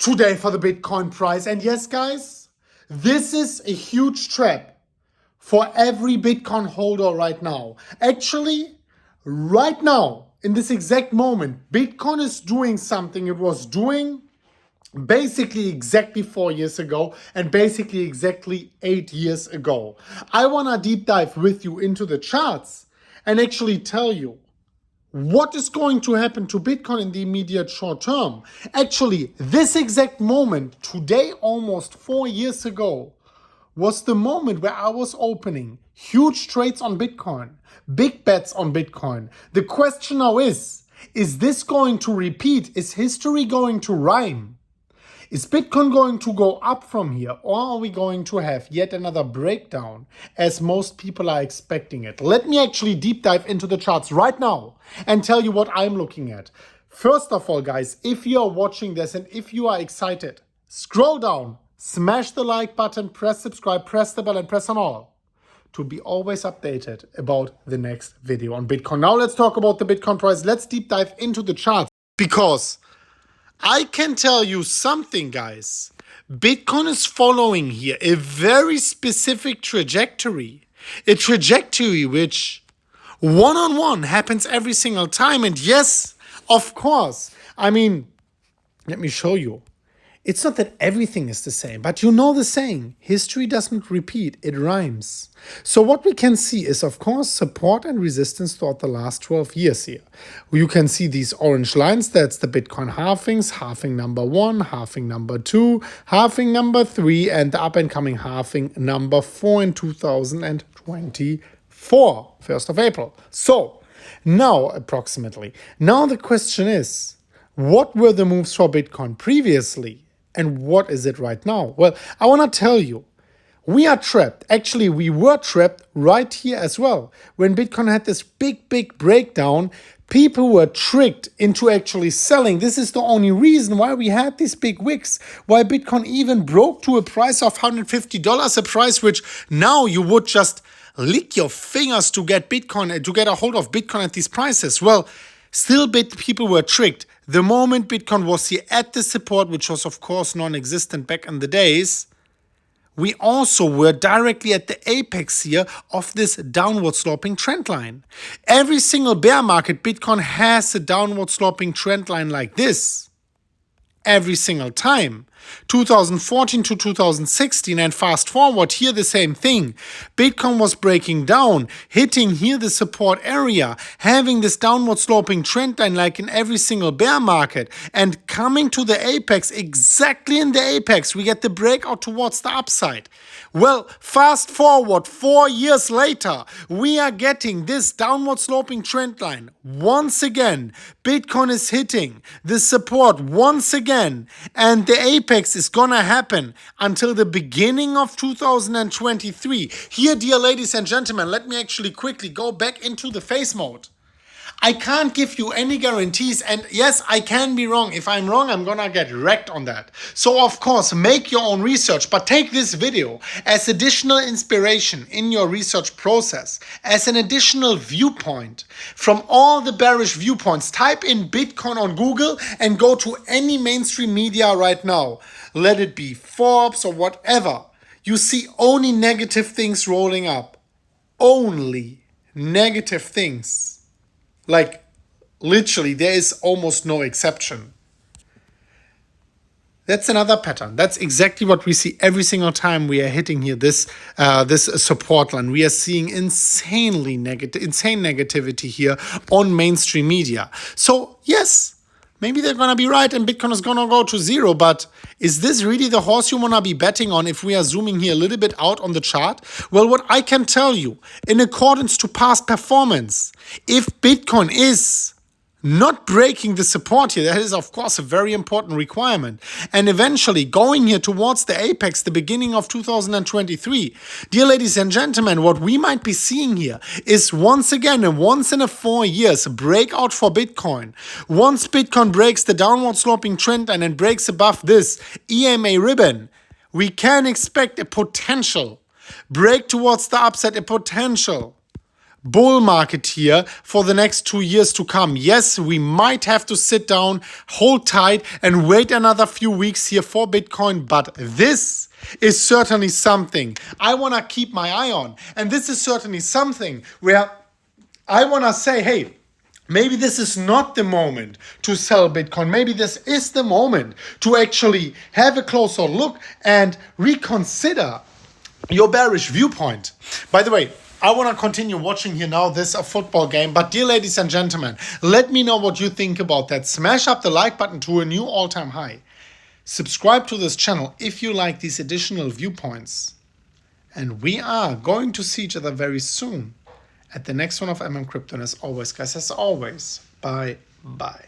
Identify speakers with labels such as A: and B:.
A: today for the Bitcoin price. And yes, guys, this is a huge trap for every Bitcoin holder right now. Actually, right now, in this exact moment, Bitcoin is doing something it was doing basically exactly 4 years ago and basically exactly 8 years ago. I want to deep dive with you into the charts and actually tell you what is going to happen to Bitcoin in the immediate short term. Actually, this exact moment, today, almost 4 years ago, was the moment where I was opening huge trades on Bitcoin, big bets on Bitcoin. The question now is this going to repeat? Is history going to rhyme? Is Bitcoin going to go up from here, or are we going to have yet another breakdown as most people are expecting it? Let me actually deep dive into the charts right now and tell you what I'm looking at. First of all, guys, if you are watching this and if you are excited, scroll down, smash the like button, press subscribe, press the bell and press on all to be always updated about the next video on Bitcoin. Now let's talk about the Bitcoin price. Let's deep dive into the charts because I can tell you something, guys. Bitcoin is following here a very specific trajectory. A trajectory which one-on-one happens every single time. And yes, of course, let me show you. It's not that everything is the same, but you know the saying, history doesn't repeat, it rhymes. So what we can see is, of course, support and resistance throughout the last 12 years here. You can see these orange lines, that's the Bitcoin halvings, halving number 1, halving number 2, halving number 3, and the up-and-coming halving number 4 in 2024, 1st of April. So, now approximately. Now the question is, what were the moves for Bitcoin previously? And what is it right now? Well, I want to tell you, we are trapped. Actually, we were trapped right here as well. When Bitcoin had this big breakdown, people were tricked into actually selling. This is the only reason why we had these big wicks, why Bitcoin even broke to a price of $150, a price which now you would just lick your fingers to get Bitcoin, to get a hold of Bitcoin at these prices. Well, still people were tricked. The moment Bitcoin was here at the support, which was of course non-existent back in the days, we also were directly at the apex here of this downward sloping trend line. Every single bear market, Bitcoin has a downward sloping trend line like this. Every single time. 2014 to 2016, and fast forward here the same thing. Bitcoin was breaking down, hitting here the support area, having this downward sloping trend line like in every single bear market, and coming to the apex. Exactly in the apex we get the breakout towards the upside. Well, fast forward 4 years later, we are getting this downward sloping trend line once again. Bitcoin is hitting the support once again, and the apex is gonna happen until the beginning of 2023. Here, dear ladies and gentlemen, let me actually quickly go back into the phase mode. I can't give you any guarantees, and yes, I can be wrong. If I'm wrong, I'm gonna get wrecked on that. So of course, make your own research, but take this video as additional inspiration in your research process, as an additional viewpoint from all the bearish viewpoints. Type in Bitcoin on Google and go to any mainstream media right now. Let it be Forbes or whatever. You see only negative things rolling up. Only negative things. Like, literally, there is almost no exception. That's another pattern. That's exactly what we see every single time we are hitting here this support line. We are seeing insane negativity here on mainstream media. So, yes, maybe they're going to be right and Bitcoin is going to go to zero, but is this really the horse you want to be betting on if we are zooming here a little bit out on the chart? Well, what I can tell you, in accordance to past performance, if Bitcoin is not breaking the support here, that is of course a very important requirement, and eventually going here towards the apex, the beginning of 2023, dear ladies and gentlemen, what we might be seeing here is once again, once in a 4 years, breakout for Bitcoin. Once Bitcoin breaks the downward sloping trend line and breaks above this EMA ribbon, we can expect a potential break towards the upside, a potential bull market here for the next 2 years to come. Yes, we might have to sit down, hold tight, and wait another few weeks here for Bitcoin, but this is certainly something I want to keep my eye on. And this is certainly something where I want to say, hey, maybe this is not the moment to sell Bitcoin. Maybe this is the moment to actually have a closer look and reconsider your bearish viewpoint. By the way, I want to continue watching here now this football game. But dear ladies and gentlemen, let me know what you think about that. Smash up the like button to a new all-time high. Subscribe to this channel if you like these additional viewpoints. And we are going to see each other very soon at the next one of Mmcrypto. And as always, guys, bye.